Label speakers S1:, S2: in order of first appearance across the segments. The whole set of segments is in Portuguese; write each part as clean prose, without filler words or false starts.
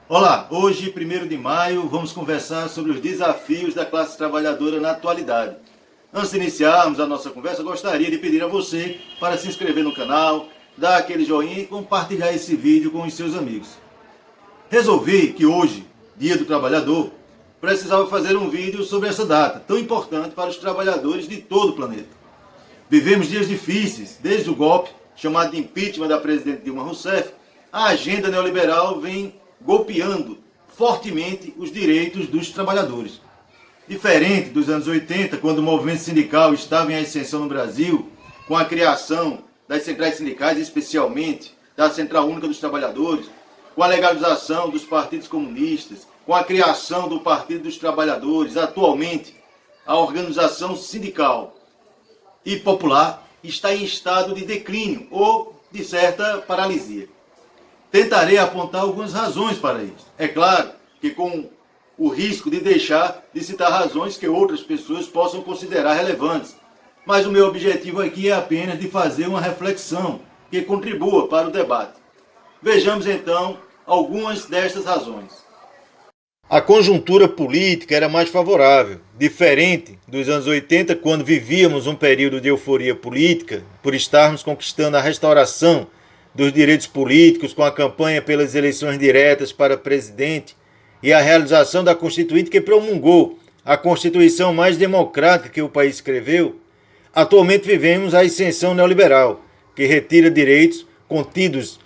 S1: Olá, hoje, 1º de maio, vamos conversar sobre os desafios da classe trabalhadora na atualidade. Antes de iniciarmos a nossa conversa, gostaria de pedir a você para se inscrever no canal, dar aquele joinha e compartilhar esse vídeo com os seus amigos. Resolvi que hoje, Dia do Trabalhador, precisava fazer um vídeo sobre essa data tão importante para os trabalhadores de todo o planeta. Vivemos dias difíceis, desde o golpe, chamado de impeachment da presidente Dilma Rousseff, a agenda neoliberal vem golpeando fortemente os direitos dos trabalhadores. Diferente dos anos 80, quando o movimento sindical estava em ascensão no Brasil, com a criação das centrais sindicais, especialmente da Central Única dos Trabalhadores, com a legalização dos partidos comunistas, com a criação do Partido dos Trabalhadores, atualmente a organização sindical e popular está em estado de declínio ou de certa paralisia. Tentarei apontar algumas razões para isso. É claro que com o risco de deixar de citar razões que outras pessoas possam considerar relevantes. Mas o meu objetivo aqui é apenas de fazer uma reflexão que contribua para o debate. Vejamos então algumas destas razões. A conjuntura política era mais favorável, diferente dos anos 80, quando vivíamos um período de euforia política por estarmos conquistando a restauração dos direitos políticos com a campanha pelas eleições diretas para presidente e a realização da Constituinte que promulgou a Constituição mais democrática que o país escreveu. Atualmente vivemos a ascensão neoliberal, que retira direitos contidos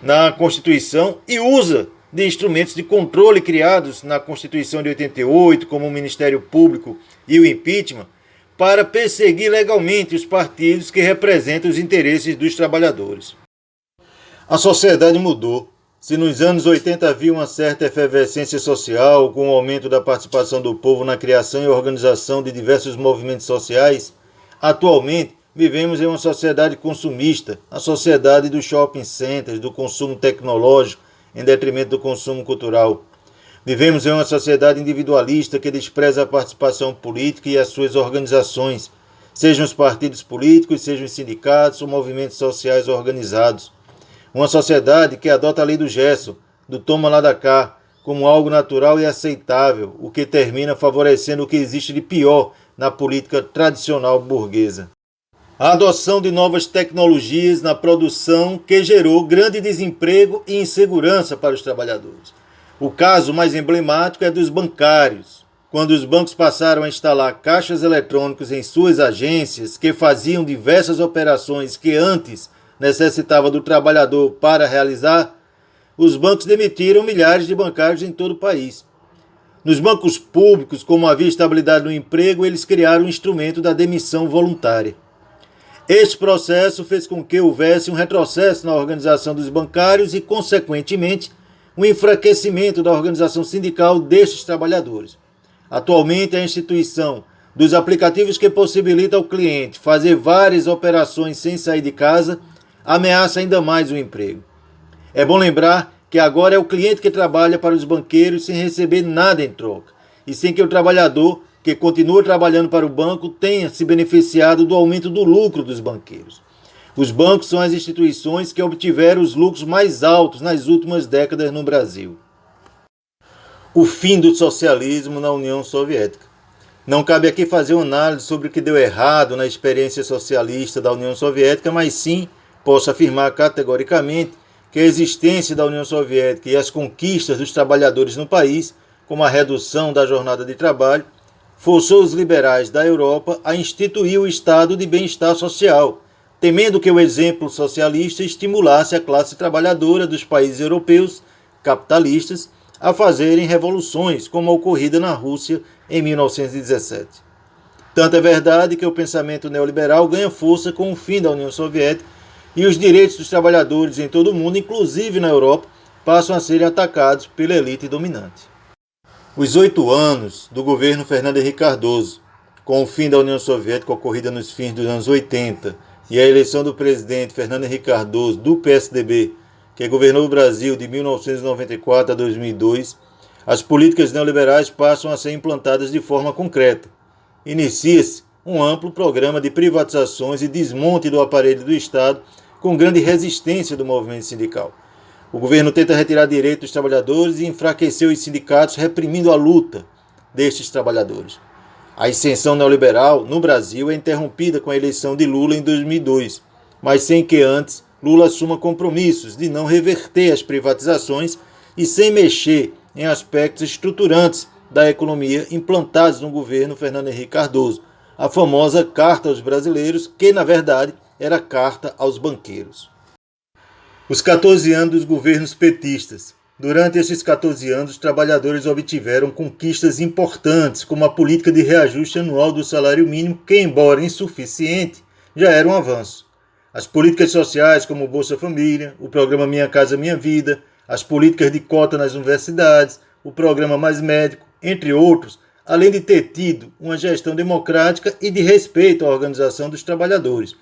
S1: na Constituição e usa de instrumentos de controle criados na Constituição de 88, como o Ministério Público e o impeachment, para perseguir legalmente os partidos que representam os interesses dos trabalhadores. A sociedade mudou. Se nos anos 80 havia uma certa efervescência social, com o aumento da participação do povo na criação e organização de diversos movimentos sociais, atualmente vivemos em uma sociedade consumista, a sociedade dos shopping centers, do consumo tecnológico, em detrimento do consumo cultural. Vivemos em uma sociedade individualista que despreza a participação política e as suas organizações, sejam os partidos políticos, sejam os sindicatos ou movimentos sociais organizados. Uma sociedade que adota a lei do gesso, do toma lá da cá, como algo natural e aceitável, o que termina favorecendo o que existe de pior na política tradicional burguesa. A adoção de novas tecnologias na produção que gerou grande desemprego e insegurança para os trabalhadores. O caso mais emblemático é dos bancários, quando os bancos passaram a instalar caixas eletrônicos em suas agências que faziam diversas operações que antes necessitava do trabalhador para realizar. Os bancos demitiram milhares de bancários em todo o país. Nos bancos públicos, como havia estabilidade no emprego, eles criaram um instrumento da demissão voluntária. Este processo fez com que houvesse um retrocesso na organização dos bancários e, consequentemente, um enfraquecimento da organização sindical destes trabalhadores. Atualmente, a instituição dos aplicativos que possibilita ao cliente fazer várias operações sem sair de casa ameaça ainda mais o emprego. É bom lembrar que agora é o cliente que trabalha para os banqueiros sem receber nada em troca, e sem que o trabalhador, que continua trabalhando para o banco, tenha se beneficiado do aumento do lucro dos banqueiros. Os bancos são as instituições que obtiveram os lucros mais altos nas últimas décadas no Brasil. O fim do socialismo na União Soviética. Não cabe aqui fazer uma análise sobre o que deu errado na experiência socialista da União Soviética, mas sim posso afirmar categoricamente que a existência da União Soviética e as conquistas dos trabalhadores no país, como a redução da jornada de trabalho, forçou os liberais da Europa a instituir o estado de bem-estar social, temendo que o exemplo socialista estimulasse a classe trabalhadora dos países europeus capitalistas a fazerem revoluções, como a ocorrida na Rússia em 1917. Tanto é verdade que o pensamento neoliberal ganha força com o fim da União Soviética e os direitos dos trabalhadores em todo o mundo, inclusive na Europa, passam a ser atacados pela elite dominante. Os 8 anos do governo Fernando Henrique Cardoso, com o fim da União Soviética ocorrida nos fins dos anos 80 e a eleição do presidente Fernando Henrique Cardoso do PSDB, que governou o Brasil de 1994 a 2002, as políticas neoliberais passam a ser implantadas de forma concreta. Inicia-se um amplo programa de privatizações e desmonte do aparelho do Estado com grande resistência do movimento sindical. O governo tenta retirar direitos dos trabalhadores e enfraquecer os sindicatos, reprimindo a luta destes trabalhadores. A ascensão neoliberal no Brasil é interrompida com a eleição de Lula em 2002, mas sem que antes Lula assuma compromissos de não reverter as privatizações e sem mexer em aspectos estruturantes da economia implantados no governo Fernando Henrique Cardoso, a famosa Carta aos Brasileiros, que na verdade era Carta aos Banqueiros. Os 14 anos dos governos petistas. Durante esses 14 anos, os trabalhadores obtiveram conquistas importantes, como a política de reajuste anual do salário mínimo, que, embora insuficiente, já era um avanço. As políticas sociais, como o Bolsa Família, o programa Minha Casa Minha Vida, as políticas de cota nas universidades, o programa Mais Médico, entre outros, além de ter tido uma gestão democrática e de respeito à organização dos trabalhadores.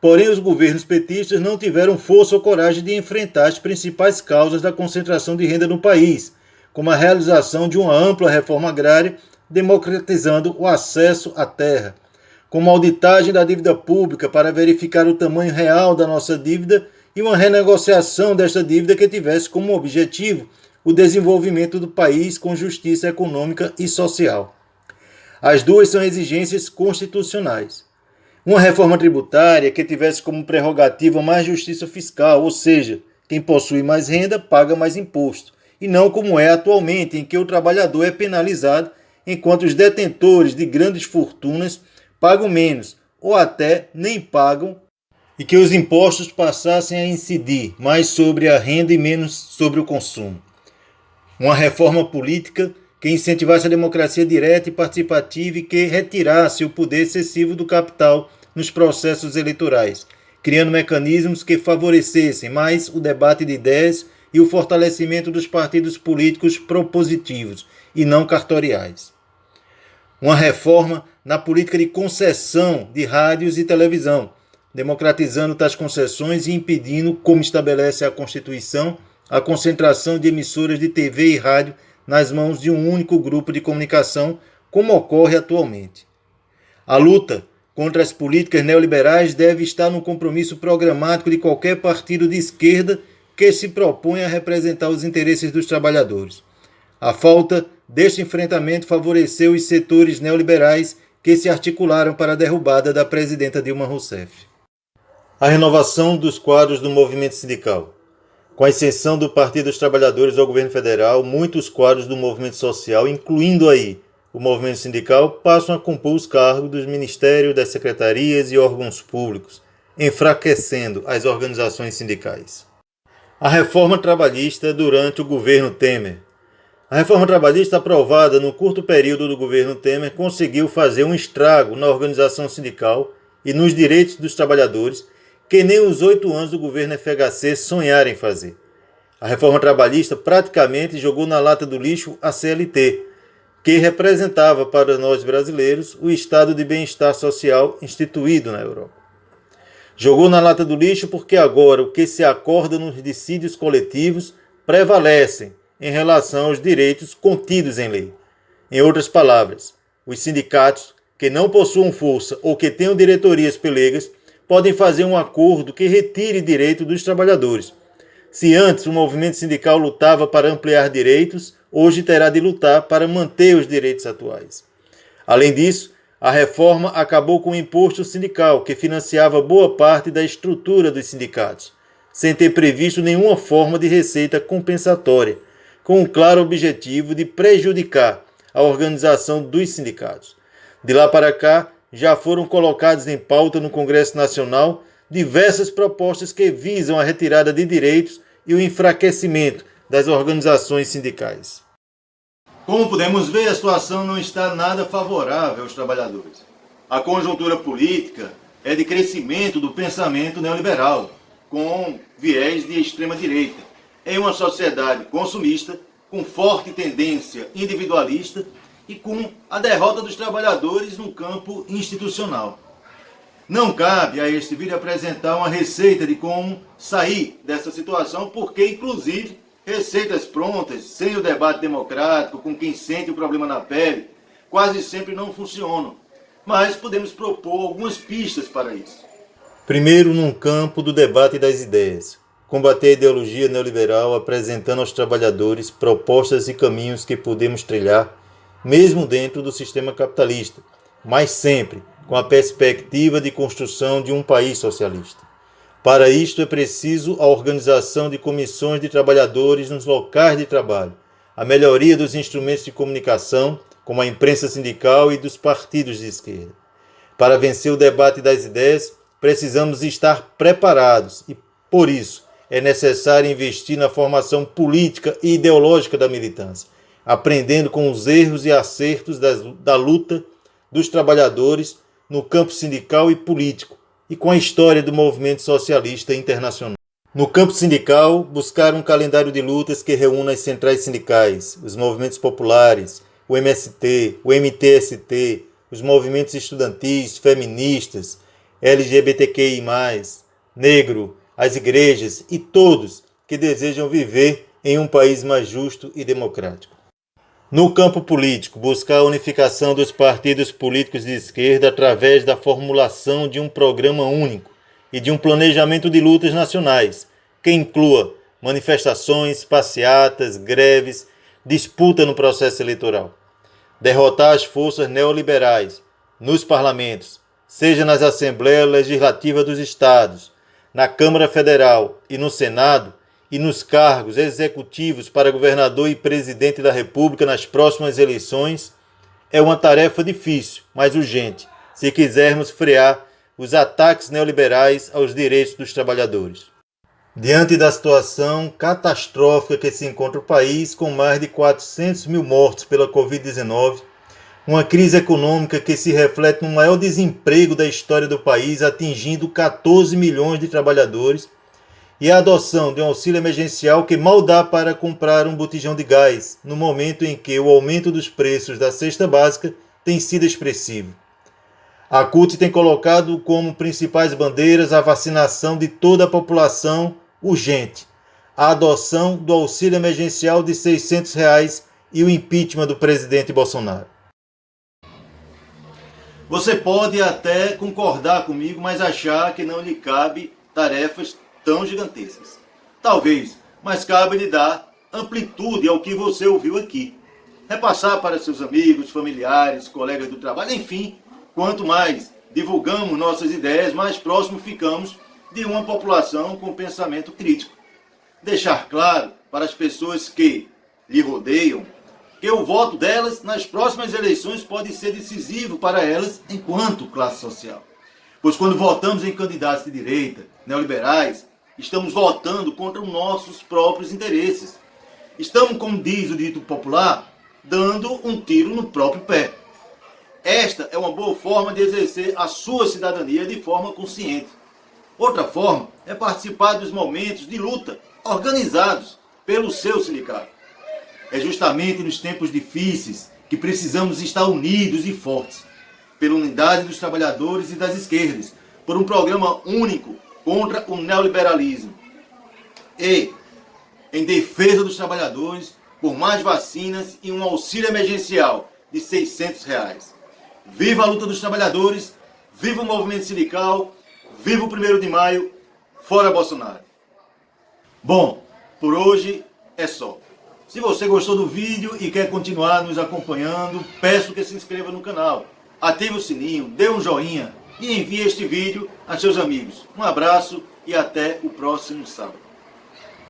S1: Porém, os governos petistas não tiveram força ou coragem de enfrentar as principais causas da concentração de renda no país, como a realização de uma ampla reforma agrária, democratizando o acesso à terra, como a auditagem da dívida pública para verificar o tamanho real da nossa dívida e uma renegociação desta dívida que tivesse como objetivo o desenvolvimento do país com justiça econômica e social. As duas são exigências constitucionais. Uma reforma tributária que tivesse como prerrogativa mais justiça fiscal, ou seja, quem possui mais renda paga mais imposto, e não como é atualmente, em que o trabalhador é penalizado, enquanto os detentores de grandes fortunas pagam menos, ou até nem pagam, e que os impostos passassem a incidir mais sobre a renda e menos sobre o consumo. Uma reforma política que incentivasse a democracia direta e participativa e que retirasse o poder excessivo do capital nos processos eleitorais, criando mecanismos que favorecessem mais o debate de ideias e o fortalecimento dos partidos políticos propositivos e não cartoriais. Uma reforma na política de concessão de rádios e televisão, democratizando tais concessões e impedindo, como estabelece a Constituição, a concentração de emissoras de TV e rádio nas mãos de um único grupo de comunicação, como ocorre atualmente. A luta contra as políticas neoliberais deve estar no compromisso programático de qualquer partido de esquerda que se propõe a representar os interesses dos trabalhadores. A falta deste enfrentamento favoreceu os setores neoliberais que se articularam para a derrubada da presidenta Dilma Rousseff. A renovação dos quadros do movimento sindical. Com a ascensão do Partido dos Trabalhadores ao governo federal, muitos quadros do movimento social, incluindo aí o movimento sindical, passam a compor os cargos dos ministérios, das secretarias e órgãos públicos, enfraquecendo as organizações sindicais. A reforma trabalhista durante o governo Temer. A reforma trabalhista aprovada no curto período do governo Temer conseguiu fazer um estrago na organização sindical e nos direitos dos trabalhadores que nem os 8 anos do governo FHC sonharam em fazer. A reforma trabalhista praticamente jogou na lata do lixo a CLT, que representava para nós brasileiros o estado de bem-estar social instituído na Europa. Jogou na lata do lixo porque agora o que se acorda nos dissídios coletivos prevalecem em relação aos direitos contidos em lei. Em outras palavras, os sindicatos que não possuam força ou que tenham diretorias pelegas podem fazer um acordo que retire direito dos trabalhadores. Se antes o movimento sindical lutava para ampliar direitos, hoje terá de lutar para manter os direitos atuais. Além disso, a reforma acabou com o imposto sindical, que financiava boa parte da estrutura dos sindicatos, sem ter previsto nenhuma forma de receita compensatória, com o claro objetivo de prejudicar a organização dos sindicatos. De lá para cá, já foram colocadas em pauta no Congresso Nacional diversas propostas que visam a retirada de direitos e o enfraquecimento das organizações sindicais. Como podemos ver, a situação não está nada favorável aos trabalhadores. A conjuntura política é de crescimento do pensamento neoliberal, com viés de extrema-direita, em uma sociedade consumista, com forte tendência individualista e com a derrota dos trabalhadores no campo institucional. Não cabe a este vídeo apresentar uma receita de como sair dessa situação, porque, inclusive, receitas prontas, sem o debate democrático, com quem sente o problema na pele, quase sempre não funcionam. Mas podemos propor algumas pistas para isso. Primeiro, num campo do debate das ideias. combater a ideologia neoliberal, apresentando aos trabalhadores propostas e caminhos que podemos trilhar, mesmo dentro do sistema capitalista, mas sempre com a perspectiva de construção de um país socialista. Para isto é preciso a organização de comissões de trabalhadores nos locais de trabalho, a melhoria dos instrumentos de comunicação, como a imprensa sindical e dos partidos de esquerda. Para vencer o debate das ideias, precisamos estar preparados e, por isso, é necessário investir na formação política e ideológica da militância, aprendendo com os erros e acertos da luta dos trabalhadores no campo sindical e político e com a história do movimento socialista internacional. No campo sindical, buscar um calendário de lutas que reúna as centrais sindicais, os movimentos populares, o MST, o MTST, os movimentos estudantis, feministas, LGBTQI+, negro, as igrejas e todos que desejam viver em um país mais justo e democrático. No campo político, buscar a unificação dos partidos políticos de esquerda através da formulação de um programa único e de um planejamento de lutas nacionais, que inclua manifestações, passeatas, greves, disputa no processo eleitoral. Derrotar as forças neoliberais nos parlamentos, seja nas Assembleias Legislativas dos Estados, na Câmara Federal e no Senado, e nos cargos executivos para governador e presidente da República nas próximas eleições, é uma tarefa difícil, mas urgente, se quisermos frear os ataques neoliberais aos direitos dos trabalhadores. Diante da situação catastrófica que se encontra o país, com mais de 400 mil mortos pela Covid-19, uma crise econômica que se reflete no maior desemprego da história do país, atingindo 14 milhões de trabalhadores, e a adoção de um auxílio emergencial que mal dá para comprar um botijão de gás, no momento em que o aumento dos preços da cesta básica tem sido expressivo. A CUT tem colocado como principais bandeiras a vacinação de toda a população urgente, a adoção do auxílio emergencial de R$ 600 e o impeachment do presidente Bolsonaro. Você pode até concordar comigo, mas achar que não lhe cabe tarefas tão gigantescas. Talvez, mas cabe lhe dar amplitude ao que você ouviu aqui. Repassar para seus amigos, familiares, colegas do trabalho, enfim, quanto mais divulgamos nossas ideias, mais próximo ficamos de uma população com pensamento crítico. Deixar claro para as pessoas que lhe rodeiam que o voto delas nas próximas eleições pode ser decisivo para elas enquanto classe social. Pois quando votamos em candidatos de direita, neoliberais, estamos votando contra os nossos próprios interesses. Estamos, como diz o dito popular, dando um tiro no próprio pé. Esta é uma boa forma de exercer a sua cidadania de forma consciente. Outra forma é participar dos momentos de luta organizados pelo seu sindicato. É justamente nos tempos difíceis que precisamos estar unidos e fortes, pela unidade dos trabalhadores e das esquerdas, por um programa único contra o neoliberalismo e em defesa dos trabalhadores por mais vacinas e um auxílio emergencial de R$ 600. Viva a luta dos trabalhadores, viva o movimento sindical, viva o 1º de maio, fora Bolsonaro. Bom, por hoje é só. Se você gostou do vídeo e quer continuar nos acompanhando, peço que se inscreva no canal, ative o sininho, dê um joinha e envie este vídeo a seus amigos. Um abraço e até o próximo sábado.